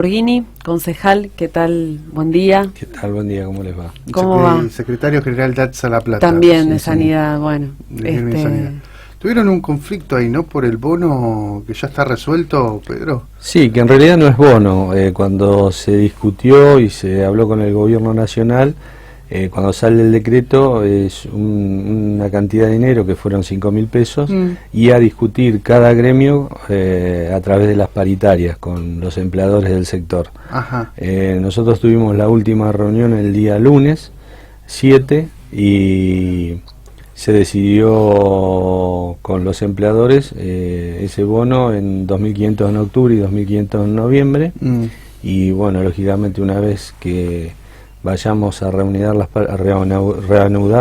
Borghini, concejal, ¿qué tal? Buen día. ¿Qué tal? Buen día, ¿cómo les va? ¿Cómo va? El secretario general de ATSA La Plata. También de Sanidad, bueno. De Sanidad. Tuvieron un conflicto ahí, ¿no? Por el bono que ya está resuelto, Pedro. Sí, que en realidad no es bono. Cuando se discutió y se habló con el gobierno nacional, cuando sale el decreto es una cantidad de dinero que fueron 5.000 pesos y a discutir cada gremio a través de las paritarias con los empleadores del sector. Ajá. Nosotros tuvimos la última reunión el día lunes 7 y se decidió con los empleadores ese bono en 2.500 en octubre y 2.500 en noviembre. Y bueno, lógicamente una vez que vayamos a reanudar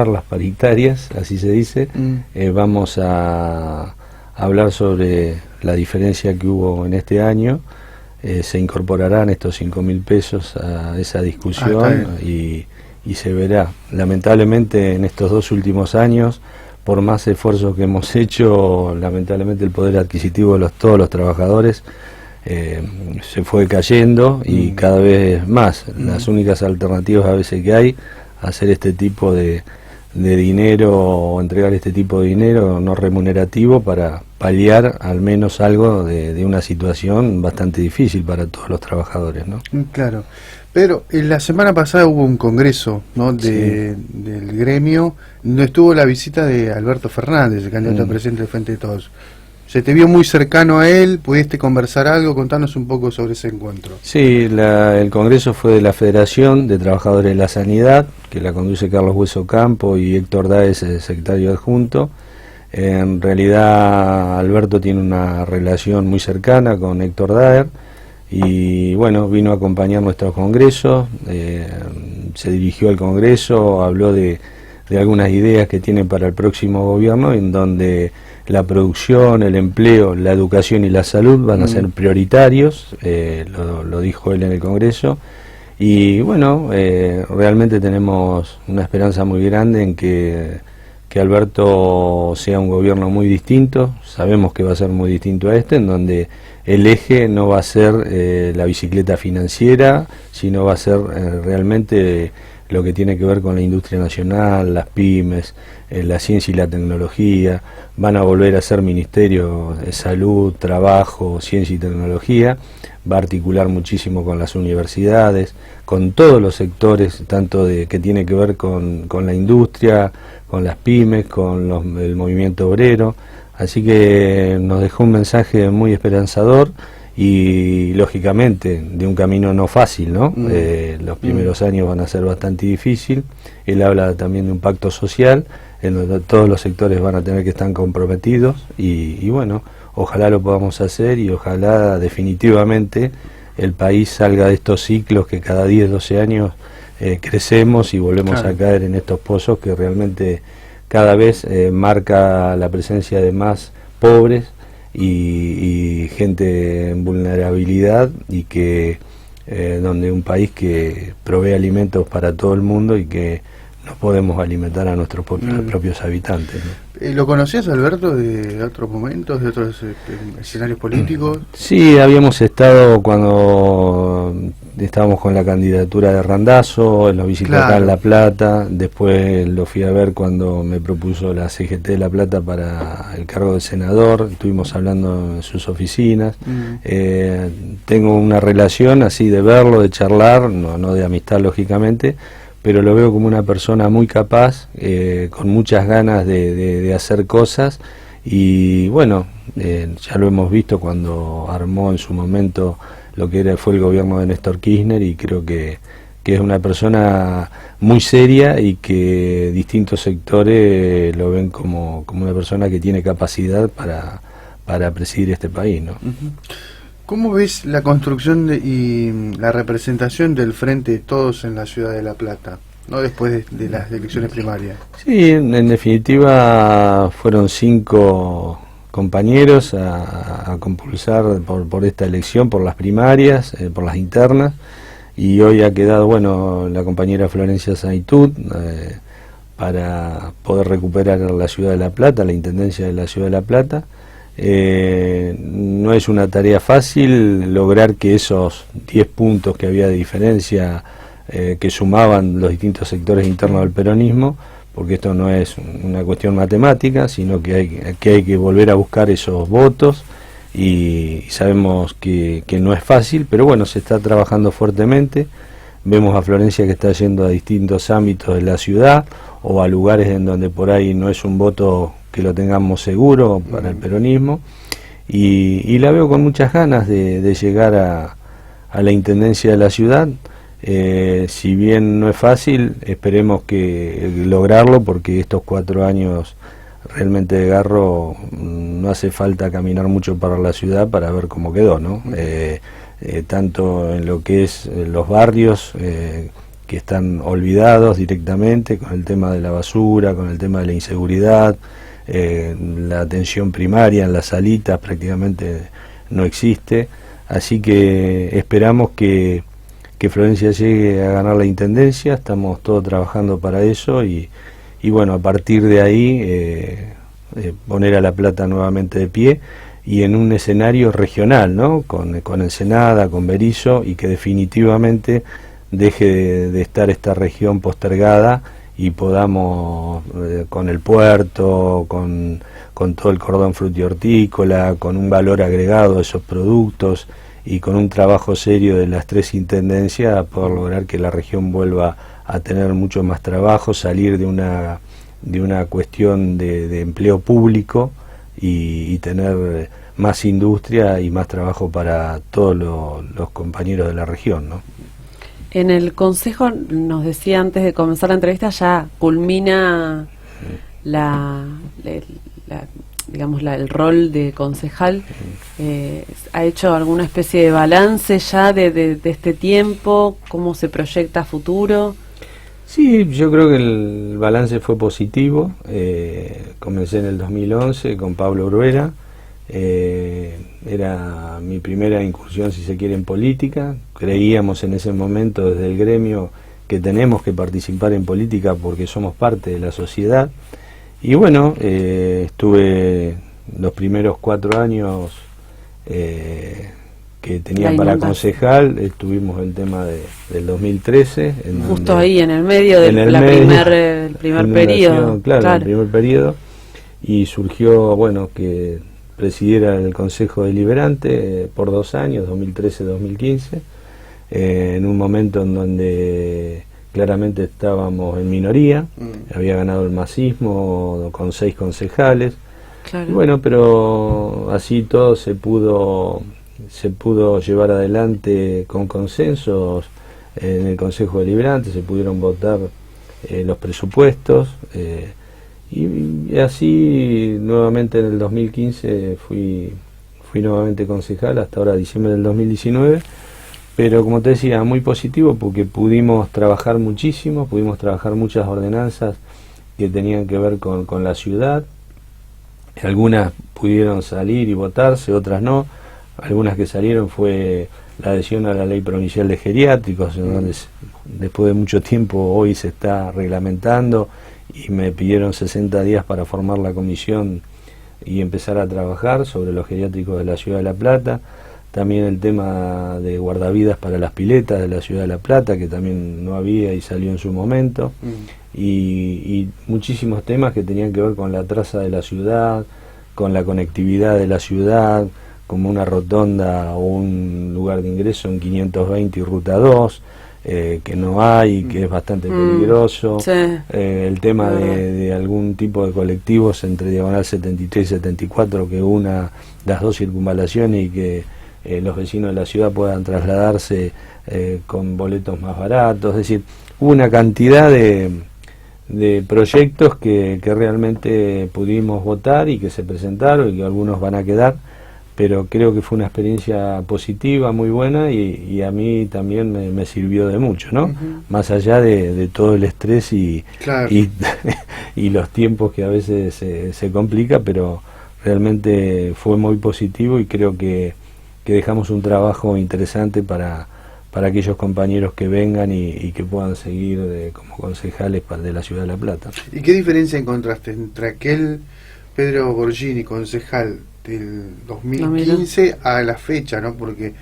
las paritarias, así se dice, vamos a hablar sobre la diferencia que hubo en este año. Se incorporarán estos 5.000 pesos a esa discusión y se verá. Lamentablemente en estos 2 últimos años, por más esfuerzos que hemos hecho, lamentablemente el poder adquisitivo de todos los trabajadores se fue cayendo y cada vez más. Las únicas alternativas a veces que hay, hacer este tipo de dinero o entregar este tipo de dinero no remunerativo para paliar al menos algo de una situación bastante difícil para todos los trabajadores, ¿no? Claro. Pero la semana pasada hubo un congreso, ¿no? Del gremio, donde estuvo la visita de Alberto Fernández, el candidato a presidente del Frente de Todos. Se te vio muy cercano a él, ¿pudiste conversar algo? Contanos un poco sobre ese encuentro. Sí, el congreso fue de la Federación de Trabajadores de la Sanidad, que la conduce Carlos Hueso Campo y Héctor Daes, secretario adjunto. En realidad Alberto tiene una relación muy cercana con Héctor Daer y bueno, vino a acompañar nuestro congreso, se dirigió al congreso, habló de algunas ideas que tiene para el próximo gobierno, en donde la producción, el empleo, la educación y la salud van a ser prioritarios, lo dijo él en el Congreso, y bueno, realmente tenemos una esperanza muy grande en que Alberto sea un gobierno muy distinto. Sabemos que va a ser muy distinto a este, en donde el eje no va a ser la bicicleta financiera, sino va a ser realmente lo que tiene que ver con la industria nacional, las pymes, la ciencia y la tecnología. Van a volver a ser Ministerio de Salud, Trabajo, Ciencia y Tecnología. Va a articular muchísimo con las universidades, con todos los sectores, tanto que tiene que ver con la industria, con las pymes, con el movimiento obrero. Así que nos dejó un mensaje muy esperanzador y lógicamente de un camino no fácil, ¿no? Los primeros años van a ser bastante difícil. Él habla también de un pacto social en donde todos los sectores van a tener que estar comprometidos y bueno, ojalá lo podamos hacer y ojalá definitivamente el país salga de estos ciclos que cada 10, 12 años crecemos y volvemos a caer en estos pozos que realmente cada vez marca la presencia de más pobres y gente en vulnerabilidad, y que donde un país que provee alimentos para todo el mundo y que no podemos alimentar a nuestros propios habitantes, ¿no? ¿Lo conocías, Alberto, de otros momentos, de otros escenarios políticos? Sí, habíamos estado cuando estábamos con la candidatura de Randazzo, lo visité acá en La Plata, después lo fui a ver cuando me propuso la CGT de La Plata para el cargo de senador, estuvimos hablando en sus oficinas. Tengo una relación así de verlo, de charlar, no de amistad lógicamente, pero lo veo como una persona muy capaz, con muchas ganas de hacer cosas, y bueno, ya lo hemos visto cuando armó en su momento lo que fue el gobierno de Néstor Kirchner, y creo que es una persona muy seria y que distintos sectores lo ven como una persona que tiene capacidad para presidir este país, ¿no? ¿Cómo ves la construcción y la representación del Frente de Todos en la ciudad de La Plata, no después de las elecciones primarias? Sí, en definitiva fueron 5 compañeros a compulsar por esta elección, por las primarias, por las internas, y hoy ha quedado, bueno, la compañera Florencia Saitud para poder recuperar la ciudad de La Plata, la intendencia de la ciudad de La Plata. No es una tarea fácil lograr que esos 10 puntos que había de diferencia que sumaban los distintos sectores internos del peronismo, porque esto no es una cuestión matemática, sino que hay que volver a buscar esos votos, y sabemos que no es fácil, pero bueno, se está trabajando fuertemente. Vemos a Florencia que está yendo a distintos ámbitos de la ciudad o a lugares en donde por ahí no es un voto que lo tengamos seguro para el peronismo, y la veo con muchas ganas de llegar a la intendencia de la ciudad. Si bien no es fácil, esperemos que lograrlo, porque estos 4 años realmente de Garro no hace falta caminar mucho para la ciudad para ver cómo quedó, ¿no? Tanto en lo que es los barrios que están olvidados directamente, con el tema de la basura, con el tema de la inseguridad, la atención primaria en las salitas prácticamente no existe, así que esperamos que Florencia llegue a ganar la intendencia. Estamos todos trabajando para eso, y bueno, a partir de ahí poner a La Plata nuevamente de pie y en un escenario regional, ¿no? Con Ensenada, con Berisso, y que definitivamente deje de estar esta región postergada y podamos, con el puerto, con todo el cordón frutihortícola, con un valor agregado de esos productos y con un trabajo serio de las 3 intendencias, poder lograr que la región vuelva a tener mucho más trabajo, salir de una cuestión de empleo público y tener más industria y más trabajo para todos los compañeros de la región, ¿no? En el Consejo, nos decía antes de comenzar la entrevista, ya culmina el rol de concejal. ¿Ha hecho alguna especie de balance ya de este tiempo? ¿Cómo se proyecta a futuro? Sí, yo creo que el balance fue positivo. Comencé en el 2011 con Pablo Bruera. Era mi primera incursión, si se quiere, en política. Creíamos en ese momento desde el gremio que tenemos que participar en política porque somos parte de la sociedad. Y bueno, estuve los primeros 4 años que tenía para concejal. Estuvimos el tema del 2013. Justo ahí, en el medio del primer periodo. Claro, el primer periodo. Y surgió, bueno, que presidiera el Consejo Deliberante por 2 años, 2013-2015, en un momento en donde claramente estábamos en minoría. Había ganado el masismo con 6 concejales. Claro. Y bueno, pero así todo se pudo llevar adelante con consensos en el Consejo Deliberante. Se pudieron votar los presupuestos, y así nuevamente en el 2015 fui nuevamente concejal hasta ahora diciembre del 2019. Pero como te decía, muy positivo porque pudimos trabajar muchísimo, pudimos trabajar muchas ordenanzas que tenían que ver con la ciudad. Algunas pudieron salir y votarse, otras no. Algunas que salieron fue la adhesión a la ley provincial de geriátricos, donde después de mucho tiempo hoy se está reglamentando, y me pidieron 60 días para formar la comisión y empezar a trabajar sobre los geriátricos de la ciudad de La Plata. También el tema de guardavidas para las piletas de la ciudad de La Plata, que también no había y salió en su momento. Y muchísimos temas que tenían que ver con la traza de la ciudad, con la conectividad de la ciudad, como una rotonda o un lugar de ingreso en 520 y Ruta 2, que no hay, que es bastante peligroso. Sí. El tema de algún tipo de colectivos entre Diagonal 73 y 74 que una las 2 circunvalaciones y que los vecinos de la ciudad puedan trasladarse con boletos más baratos. Es decir, hubo una cantidad de proyectos que realmente pudimos votar y que se presentaron y que algunos van a quedar, pero creo que fue una experiencia positiva, muy buena, y a mí también me sirvió de mucho, ¿no? Más allá de todo el estrés y los tiempos que a veces se complica, pero realmente fue muy positivo, y creo que dejamos un trabajo interesante para aquellos compañeros que vengan y que puedan seguir como concejales de la ciudad de La Plata. ¿Y qué diferencia encontraste entre aquel Pedro Gorgini, concejal del 2015 a la fecha, ¿no? Porque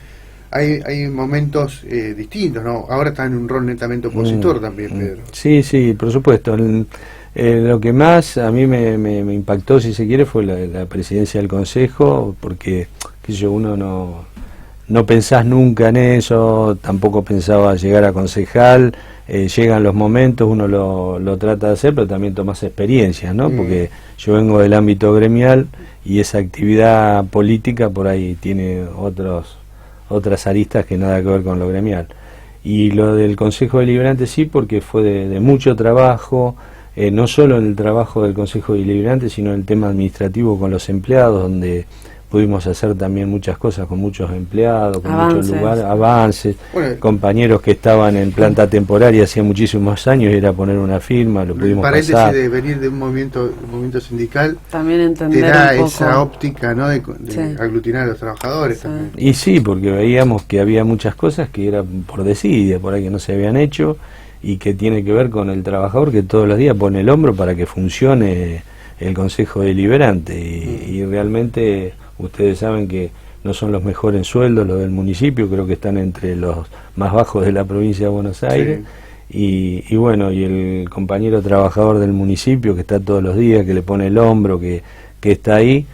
hay momentos distintos, ¿no? Ahora está en un rol netamente opositor también, Pedro. Sí, sí, por supuesto. Lo que más a mí me impactó, si se quiere, fue la presidencia del Consejo, porque qué sé yo, uno no pensás nunca en eso, tampoco pensaba llegar a concejal, llegan los momentos, uno lo trata de hacer, pero también tomás experiencias, ¿no? Porque yo vengo del ámbito gremial y esa actividad política por ahí tiene otras aristas que nada que ver con lo gremial. Y lo del Consejo Deliberante sí, porque fue de mucho trabajo, no solo en el trabajo del Consejo Deliberante, sino en el tema administrativo con los empleados, donde pudimos hacer también muchas cosas con muchos empleados, con muchos lugares, avances, compañeros que estaban en planta temporaria hacía muchísimos años, era poner una firma, lo pudimos paréntesis pasar. De venir de un movimiento sindical, también entender te da un poco esa óptica, ¿no? de sí. aglutinar a los trabajadores también. Y sí, porque veíamos que había muchas cosas que eran por desidia, por ahí que no se habían hecho, y que tiene que ver con el trabajador que todos los días pone el hombro para que funcione el Consejo Deliberante, y realmente ustedes saben que no son los mejores en sueldos los del municipio, creo que están entre los más bajos de la provincia de Buenos Aires, sí. y bueno, y el compañero trabajador del municipio que está todos los días, que le pone el hombro, que está ahí,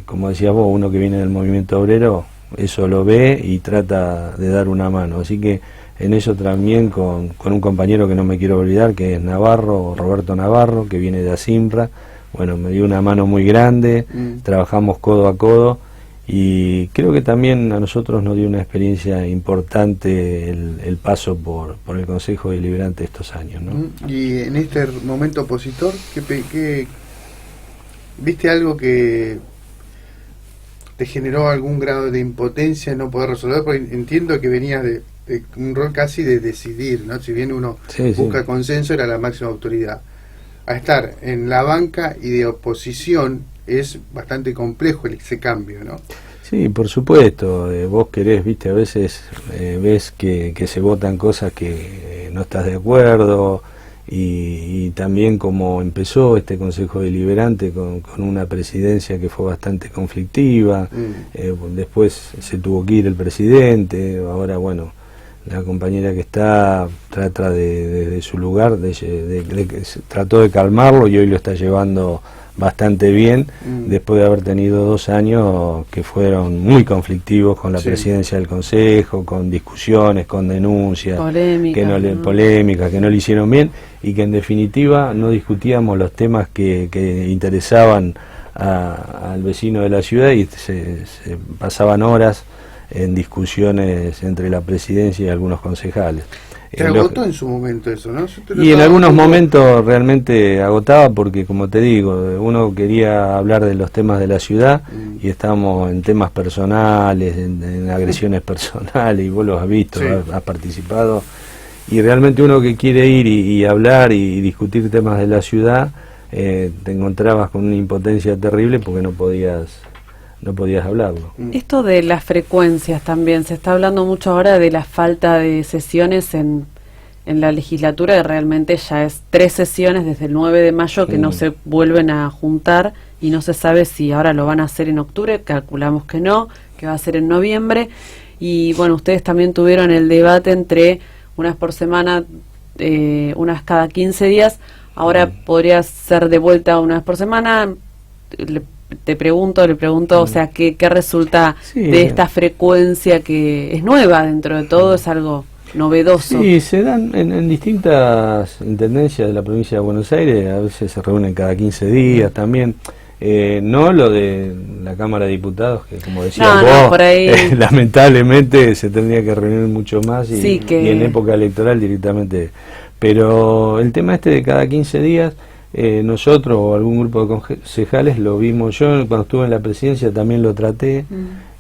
como decías vos, uno que viene del movimiento obrero, eso lo ve y trata de dar una mano, así que en eso también con un compañero que no me quiero olvidar, que es Navarro, Roberto Navarro, que viene de Asimpra. Bueno, me dio una mano muy grande, trabajamos codo a codo, y creo que también a nosotros nos dio una experiencia importante el paso por el Consejo Deliberante estos años, ¿no? Y en este momento opositor, ¿qué viste algo que te generó algún grado de impotencia en no poder resolver? Porque entiendo que venías de un rol casi de decidir, ¿no? Si bien uno busca consenso, era la máxima autoridad. A estar en la banca y de oposición es bastante complejo ese cambio, ¿no? Sí, por supuesto. Vos querés, viste, a veces ves que se votan cosas que no estás de acuerdo, y también como empezó este Consejo Deliberante con una presidencia que fue bastante conflictiva, después se tuvo que ir el presidente, ahora bueno, la compañera que está trata desde su lugar, trató de calmarlo y hoy lo está llevando bastante bien, después de haber tenido 2 años que fueron muy conflictivos con la presidencia del Consejo, con discusiones, con denuncias, polémicas, que no le hicieron bien, y que en definitiva no discutíamos los temas que interesaban al vecino de la ciudad, y se pasaban horas en discusiones entre la presidencia y algunos concejales. Te agotó en su momento eso, ¿no? Y en algunos momentos realmente agotaba, porque como te digo, uno quería hablar de los temas de la ciudad y estábamos en temas personales, en agresiones personales, y vos lo has visto, has participado, y realmente uno que quiere ir y hablar y discutir temas de la ciudad, te encontrabas con una impotencia terrible porque no podías hablarlo. Esto de las frecuencias también, se está hablando mucho ahora de la falta de sesiones en la legislatura, que realmente ya es 3 sesiones desde el 9 de mayo que no se vuelven a juntar, y no se sabe si ahora lo van a hacer en octubre, calculamos que no, que va a ser en noviembre. Y bueno, ustedes también tuvieron el debate entre unas por semana, unas cada 15 días, ahora podría ser de vuelta una vez por semana. Le pregunto, o sea, ¿qué resulta de esta frecuencia que es nueva dentro de todo? Es algo novedoso. Sí, se dan en distintas intendencias de la provincia de Buenos Aires, a veces se reúnen cada 15 días también. No lo de la Cámara de Diputados, que como decías vos, por ahí lamentablemente se tendría que reunir mucho más, y en época electoral directamente. Pero el tema este de cada 15 días, nosotros o algún grupo de concejales lo vimos, yo cuando estuve en la presidencia también lo traté,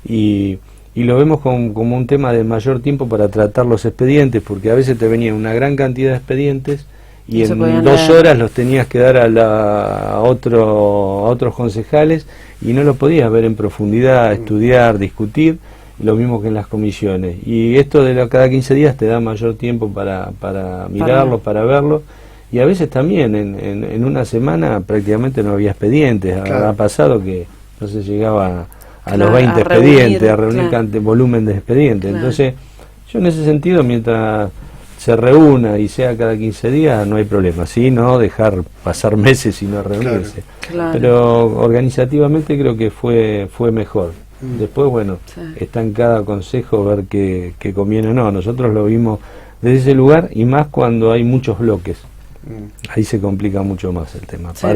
y lo vemos como un tema de mayor tiempo para tratar los expedientes, porque a veces te venían una gran cantidad de expedientes y en 2 horas los tenías que dar a otros concejales, y no lo podías ver en profundidad, estudiar, discutir, lo mismo que en las comisiones. Y esto de cada 15 días te da mayor tiempo para mirarlo, para verlo. Y a veces también en una semana prácticamente no había expedientes. Ha pasado que no se llegaba a Claro, los 20 a reunir, expedientes, a reunir claro. volumen de expedientes. Claro. Entonces, yo en ese sentido, mientras se reúna y sea cada 15 días, no hay problema. Sí, no dejar pasar meses y no reunirse. Claro. Pero organizativamente creo que fue mejor. Después, bueno, Sí. está en cada consejo ver qué conviene o no. Nosotros lo vimos desde ese lugar, y más cuando hay muchos bloques. Ahí se complica mucho más el tema, Sí.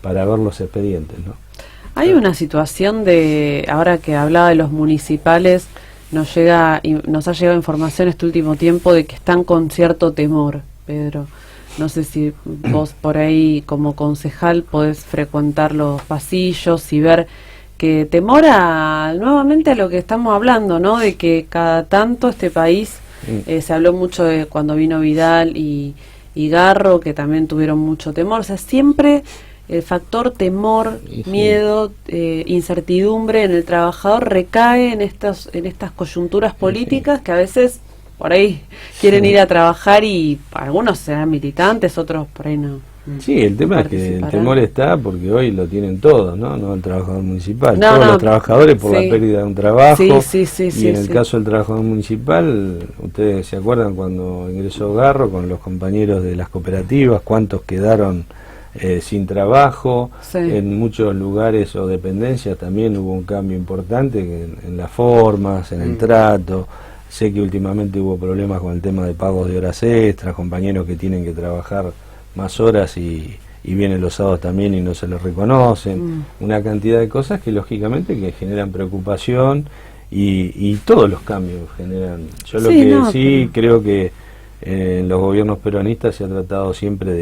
para ver los expedientes, ¿no? Hay una situación de, ahora que hablaba de los municipales, nos ha llegado información este último tiempo de que están con cierto temor, Pedro. No sé si vos por ahí como concejal podés frecuentar los pasillos y ver que temora nuevamente a lo que estamos hablando, ¿no? De que cada tanto este país, se habló mucho de cuando vino Vidal y Garro, que también tuvieron mucho temor, o sea, siempre el factor temor, Y sí. miedo, incertidumbre en el trabajador recae en estas coyunturas políticas que a veces por ahí quieren ir a trabajar, y algunos serán militantes, otros por ahí no. Sí, el tema es que el participarán. temor está porque hoy lo tienen todos, ¿no? No el trabajador municipal, No, todos no, los trabajadores por sí. la pérdida de un trabajo. Sí, y en el caso del trabajador municipal, ustedes se acuerdan cuando ingresó Garro con los compañeros de las cooperativas, cuántos quedaron sin trabajo. Sí. En muchos lugares o dependencias también hubo un cambio importante en las formas, en el trato. Sé que últimamente hubo problemas con el tema de pagos de horas extras, compañeros que tienen que trabajar más horas y vienen los sábados también y no se les reconocen. Una cantidad de cosas que lógicamente que generan preocupación, y todos los cambios generan. Yo lo Sí, que no, sí creo que en los gobiernos peronistas se ha tratado siempre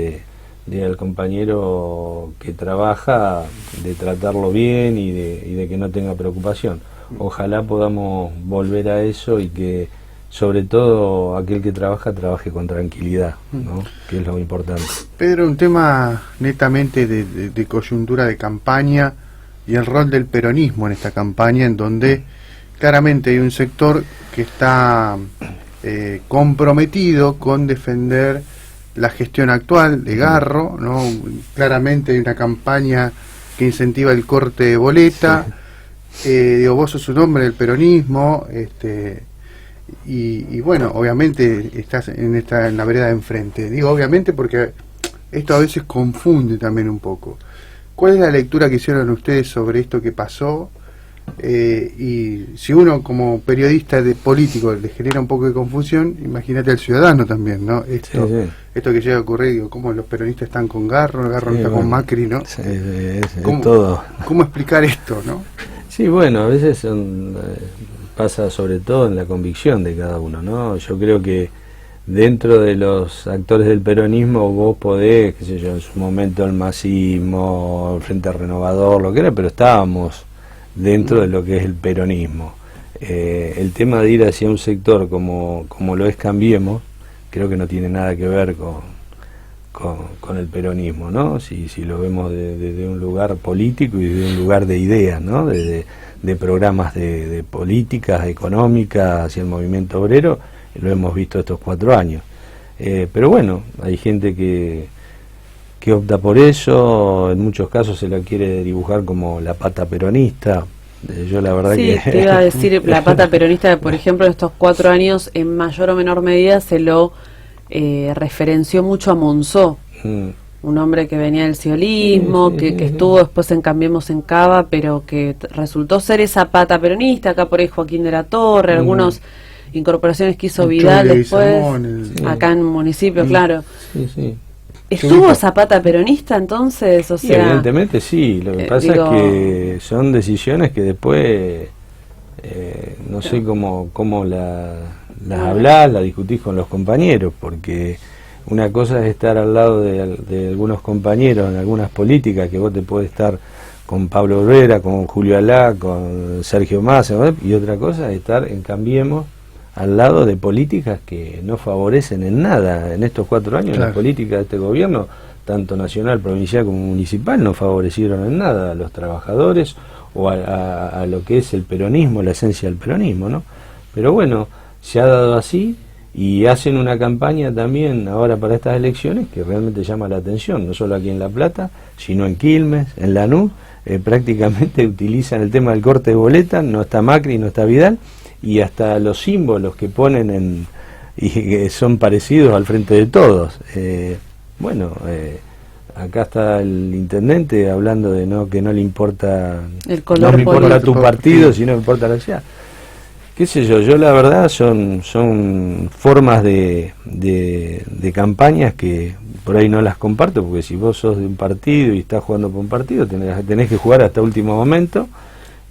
de al compañero que trabaja, de tratarlo bien y de que no tenga preocupación. Ojalá podamos volver a eso, y que sobre todo aquel que trabaje con tranquilidad, ¿no? Que es lo importante. Pedro, un tema netamente de coyuntura de campaña y el rol del peronismo en esta campaña, en donde claramente hay un sector que está comprometido con defender la gestión actual de Garro, ¿no? Claramente hay una campaña que incentiva el corte de boleta. Digo, vos sos un hombre del peronismo, y bueno, obviamente estás en la vereda de enfrente. Digo obviamente porque esto a veces confunde también un poco. ¿Cuál es la lectura que hicieron ustedes sobre esto que pasó? Y si uno como periodista político le genera un poco de confusión, imagínate al ciudadano también, ¿no? Esto que llega a ocurrir, digo, cómo los peronistas están con Garro no está con Macri, ¿no? Es ¿Cómo, todo. ¿Cómo explicar esto, no? Sí, bueno, a veces pasa sobre todo en la convicción de cada uno, ¿no? Yo creo que dentro de los actores del peronismo vos podés, qué sé yo, en su momento el masismo, el Frente Renovador, lo que era, pero estábamos dentro de lo que es el peronismo. El tema de ir hacia un sector como lo es Cambiemos, creo que no tiene nada que ver con el peronismo, ¿no? Si lo vemos desde un lugar político y desde un lugar de ideas, ¿no? De programas de políticas económicas hacia el movimiento obrero, lo hemos visto estos 4 años. Pero bueno, hay gente que opta por eso, en muchos casos se la quiere dibujar como la pata peronista. Yo la verdad sí, que... te iba a decir, la pata peronista, por ejemplo, en estos 4 años, en mayor o menor medida se lo referenció mucho a Monzó, un hombre que venía del ciolismo, que estuvo después en Cambiemos en Cava, pero que resultó ser esa pata peronista. Acá por ahí Joaquín de la Torre, algunas incorporaciones que hizo Vidal después, acá en el municipio, claro. Sí. ¿Estuvo esa pata peronista entonces? O Sí, sea, evidentemente sí, lo que pasa es que son decisiones que después no sé cómo las hablás, las discutís con los compañeros, porque una cosa es estar al lado de algunos compañeros en algunas políticas, que vos te podés estar con Pablo Herrera, con Julio Alá, con Sergio Massa, ¿no? Y otra cosa es estar en Cambiemos al lado de políticas que no favorecen en nada. En estos 4 años, las políticas de este gobierno, tanto nacional, provincial como municipal, no favorecieron en nada a los trabajadores o a lo que es el peronismo, la esencia del peronismo, ¿no? Pero bueno, se ha dado así, y hacen una campaña también ahora para estas elecciones que realmente llama la atención, no solo aquí en La Plata, sino en Quilmes, en Lanús, prácticamente utilizan el tema del corte de boleta, no está Macri, no está Vidal, y hasta los símbolos que ponen y que son parecidos al Frente de Todos. Acá está el intendente hablando de que no le importa el color, no me importa político, tu partido, sino me importa la ciudad. Qué sé yo la verdad son formas de campañas que por ahí no las comparto, porque si vos sos de un partido y estás jugando por un partido, tenés que jugar hasta último momento,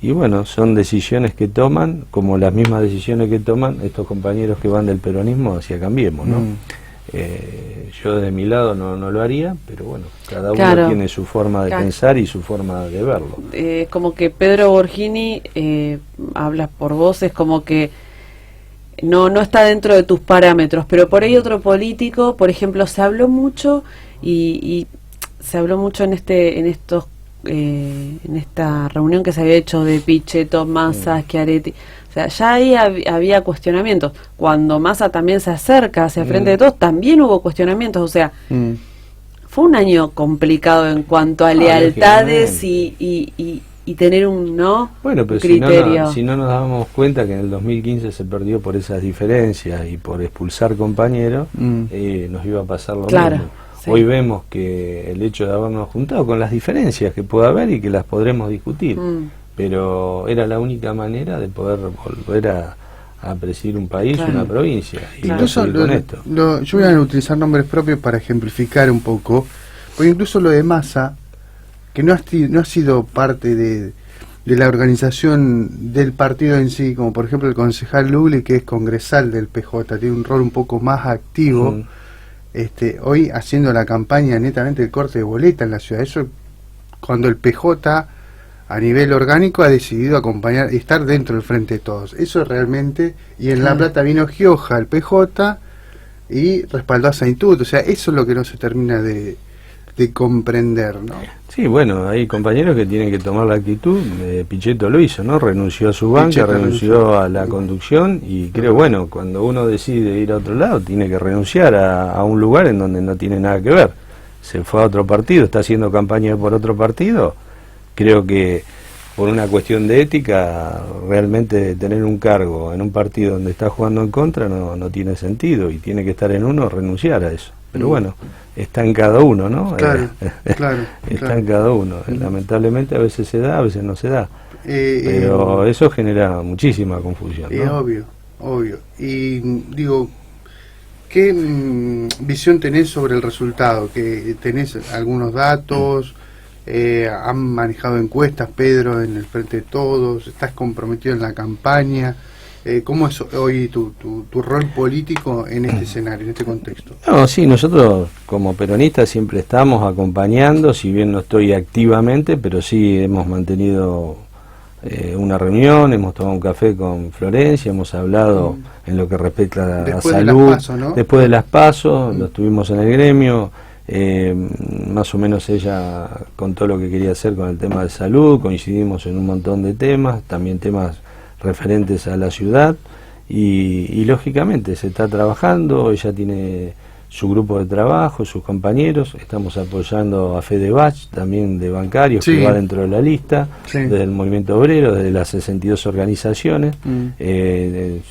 y bueno, son decisiones que toman, como las mismas decisiones que toman estos compañeros que van del peronismo hacia Cambiemos, ¿no? Yo desde mi lado no lo haría, pero bueno, cada uno tiene su forma de pensar y su forma de verlo. Como que Pedro Borghini, hablas por vos, es como que no está dentro de tus parámetros, pero por ahí otro político, por ejemplo, se habló mucho y se habló mucho en esta reunión que se había hecho de Pichetto, Massa, Schiaretti. O sea, ya ahí había cuestionamientos. Cuando Massa también se acerca hacia el Frente de Todos, también hubo cuestionamientos. O sea, fue un año complicado en cuanto a lealtades y tener un criterio. Si no nos dábamos cuenta que en el 2015 se perdió por esas diferencias y por expulsar compañeros, nos iba a pasar lo mismo. Sí. Hoy vemos que el hecho de habernos juntado con las diferencias que pueda haber y que las podremos discutir, pero era la única manera de poder volver a presidir un país, una provincia, y incluso con esto. Yo voy a utilizar nombres propios para ejemplificar un poco, porque incluso lo de Massa, que no ha sido parte de la organización del partido en sí, como por ejemplo el concejal Lugli, que es congresal del PJ, tiene un rol un poco más activo, hoy haciendo la campaña netamente del corte de boleta en la ciudad. Eso cuando el PJ a nivel orgánico ha decidido acompañar y estar dentro del Frente de Todos. Eso realmente, y en La Plata vino Gioja, el PJ, y respaldó a Saintut. O sea, eso es lo que no se termina de comprender, ¿no? Sí, bueno, hay compañeros que tienen que tomar la actitud. Pichetto lo hizo, ¿no? Renunció a su banca, renunció a la conducción, y creo, bueno, cuando uno decide ir a otro lado, tiene que renunciar a un lugar en donde no tiene nada que ver. Se fue a otro partido, está haciendo campaña por otro partido. Creo que por una cuestión de ética, realmente tener un cargo en un partido donde está jugando en contra no tiene sentido, y tiene que estar en uno, renunciar a eso. Pero bueno, está en cada uno, ¿no? Claro. En cada uno. Lamentablemente a veces se da, a veces no se da. Pero eso genera muchísima confusión, ¿no? Obvio. Y digo, ¿qué visión tenés sobre el resultado? ¿Que tenés algunos datos? ¿Han manejado encuestas, Pedro, en el Frente de Todos? ¿Estás comprometido en la campaña? ¿Cómo es hoy tu rol político en este escenario, en este contexto? No, sí, nosotros como peronistas siempre estamos acompañando, si bien no estoy activamente, pero sí hemos mantenido una reunión, hemos tomado un café con Florencia, hemos hablado en lo que respecta a salud. Después de las PASO, lo estuvimos en el gremio. Más o menos ella contó lo que quería hacer con el tema de salud, coincidimos en un montón de temas, también temas referentes a la ciudad, y lógicamente se está trabajando. Ella tiene su grupo de trabajo, sus compañeros, estamos apoyando a Fede Bach, también de bancarios, que va dentro de la lista, desde el movimiento obrero, desde las 62 organizaciones.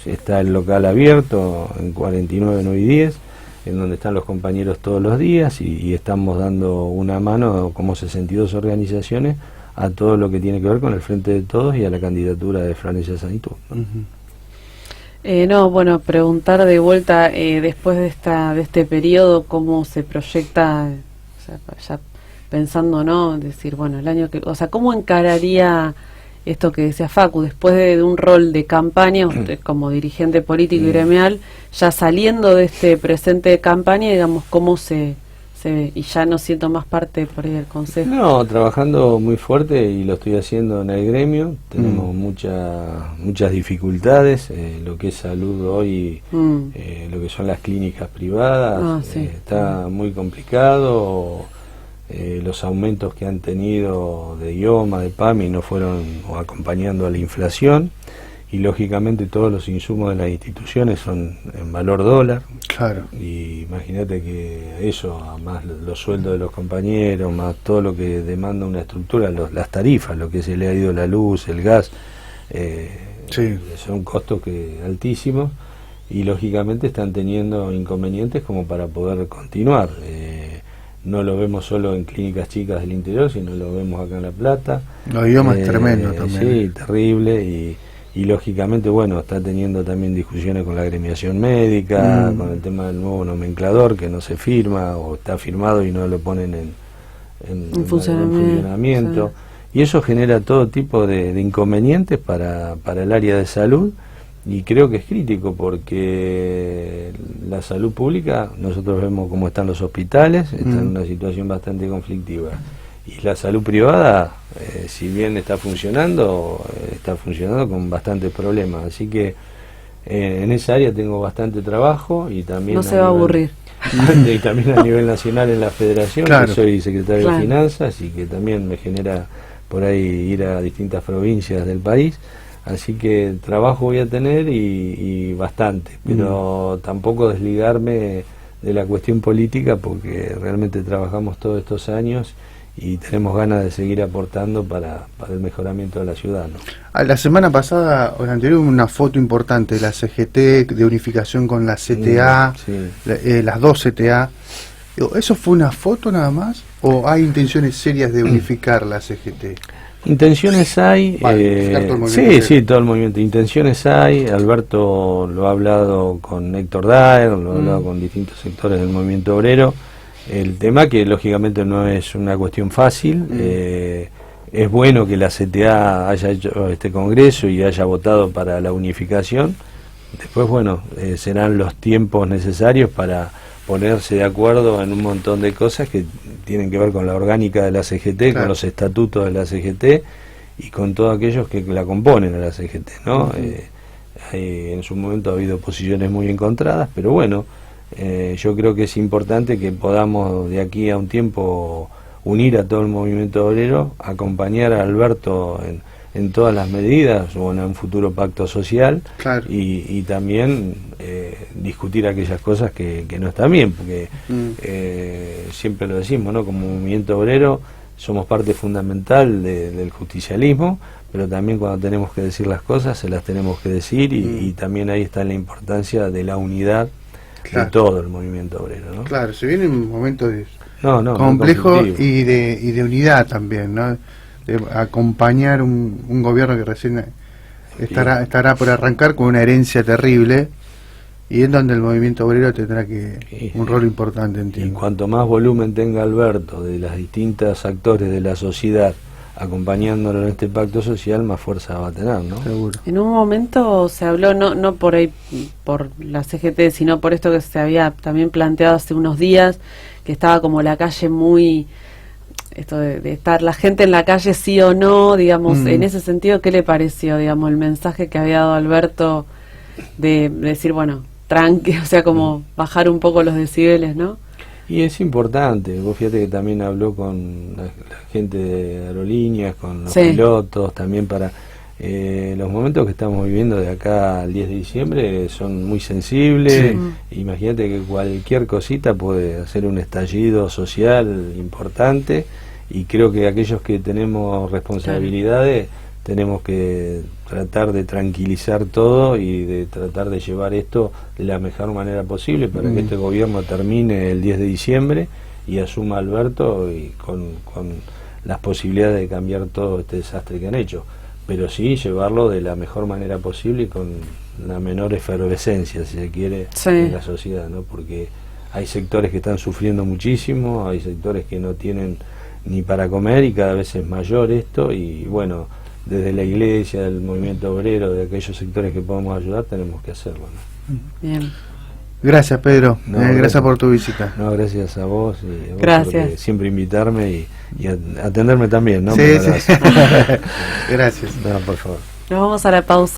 Está el local abierto en 49, 9 y 10, en donde están los compañeros todos los días, y estamos dando una mano como 62 organizaciones a todo lo que tiene que ver con el Frente de Todos y a la candidatura de Florencia Saintut, ¿no? Bueno, preguntar de vuelta, después de este periodo, cómo se proyecta, o sea, ya pensando, ¿no? Decir, bueno, el año que, o sea, ¿cómo encararía esto que decía Facu, después de un rol de campaña, usted como dirigente político y gremial, ya saliendo de este presente de campaña, digamos, cómo se ve, y ya no siento más parte por ahí del consejo? No, trabajando muy fuerte, y lo estoy haciendo en el gremio. Tenemos muchas dificultades, lo que es salud hoy, lo que son las clínicas privadas, está muy complicado. Los aumentos que han tenido de IOMA, de PAMI, no fueron acompañando a la inflación, y lógicamente todos los insumos de las instituciones son en valor dólar. Claro. Y imagínate que eso, más los sueldos de los compañeros, más todo lo que demanda una estructura, las tarifas, lo que se le ha ido la luz, el gas, sí, son costos altísimos, y lógicamente están teniendo inconvenientes como para poder continuar. No lo vemos solo en clínicas chicas del interior, sino lo vemos acá en La Plata. Los idiomas tremendo también. Sí, terrible, y lógicamente, bueno, está teniendo también discusiones con la agremiación médica, con el tema del nuevo nomenclador que no se firma, o está firmado y no lo ponen en funcionamiento. Sí. Y eso genera todo tipo de inconvenientes para el área de salud, y creo que es crítico porque la salud pública, nosotros vemos cómo están los hospitales, están en una situación bastante conflictiva. Y la salud privada, si bien está funcionando con bastantes problemas. Así que en esa área tengo bastante trabajo, y también... No se va a aburrir. Y también a nivel nacional en la federación, claro, que soy secretario de Finanzas, y que también me genera por ahí ir a distintas provincias del país. Así que trabajo voy a tener, y bastante, pero tampoco desligarme de la cuestión política, porque realmente trabajamos todos estos años y tenemos ganas de seguir aportando para el mejoramiento de la ciudad, ¿no? La semana pasada, o la anterior, hubo una foto importante de la CGT, de unificación con la CTA, sí, las dos CTA. ¿Eso fue una foto nada más? ¿O hay intenciones serias de unificar la CGT? Intenciones hay, sí, todo el movimiento. Intenciones hay. Alberto lo ha hablado con Héctor Daer, lo ha hablado con distintos sectores del movimiento obrero. El tema que lógicamente no es una cuestión fácil. Es bueno que la CTA haya hecho este congreso y haya votado para la unificación. Después, bueno, serán los tiempos necesarios para ponerse de acuerdo en un montón de cosas que tienen que ver con la orgánica de la CGT, claro, con los estatutos de la CGT y con todos aquellos que la componen a la CGT, ¿no? En su momento ha habido posiciones muy encontradas, pero bueno, yo creo que es importante que podamos de aquí a un tiempo unir a todo el movimiento obrero, acompañar a Alberto en todas las medidas, o en un futuro pacto social, claro, y también discutir aquellas cosas que no están bien, porque siempre lo decimos, ¿no? Como movimiento obrero somos parte fundamental del justicialismo, pero también cuando tenemos que decir las cosas se las tenemos que decir, y también ahí está la importancia de la unidad, claro, de todo el movimiento obrero, ¿no? Claro, se viene un momento complejo y de unidad también, ¿no? De acompañar un gobierno que recién estará por arrancar con una herencia terrible, y en donde el movimiento obrero tendrá un rol importante, entiendo. Y cuanto más volumen tenga Alberto de las distintas actores de la sociedad acompañándolo en este pacto social, más fuerza va a tener, ¿no? Seguro. En un momento se habló, no por ahí por la CGT, sino por esto que se había también planteado hace unos días, que estaba como la calle muy... esto de estar la gente en la calle sí o no, digamos, en ese sentido, ¿qué le pareció, digamos, el mensaje que había dado Alberto de decir, bueno, tranqui, o sea, como bajar un poco los decibeles, ¿no? Y es importante, vos fíjate que también habló con la gente de aerolíneas, con los pilotos, también para... los momentos que estamos viviendo de acá al 10 de diciembre son muy sensibles. Imagínate que cualquier cosita puede hacer un estallido social importante, y creo que aquellos que tenemos responsabilidades tenemos que tratar de tranquilizar todo y de tratar de llevar esto de la mejor manera posible para que este gobierno termine el 10 de diciembre y asuma Alberto, y con las posibilidades de cambiar todo este desastre que han hecho, pero sí llevarlo de la mejor manera posible y con la menor efervescencia, si se quiere, en la sociedad, ¿no? Porque hay sectores que están sufriendo muchísimo, hay sectores que no tienen ni para comer, y cada vez es mayor esto, y bueno, desde la iglesia, del movimiento obrero, de aquellos sectores que podemos ayudar, tenemos que hacerlo, ¿no? Bien. Gracias, Pedro. Gracias por tu visita. No, gracias a vos, y a vos gracias por siempre invitarme y atenderme también, ¿no? Sí. Gracias. No, por favor. Nos vamos a la pausa.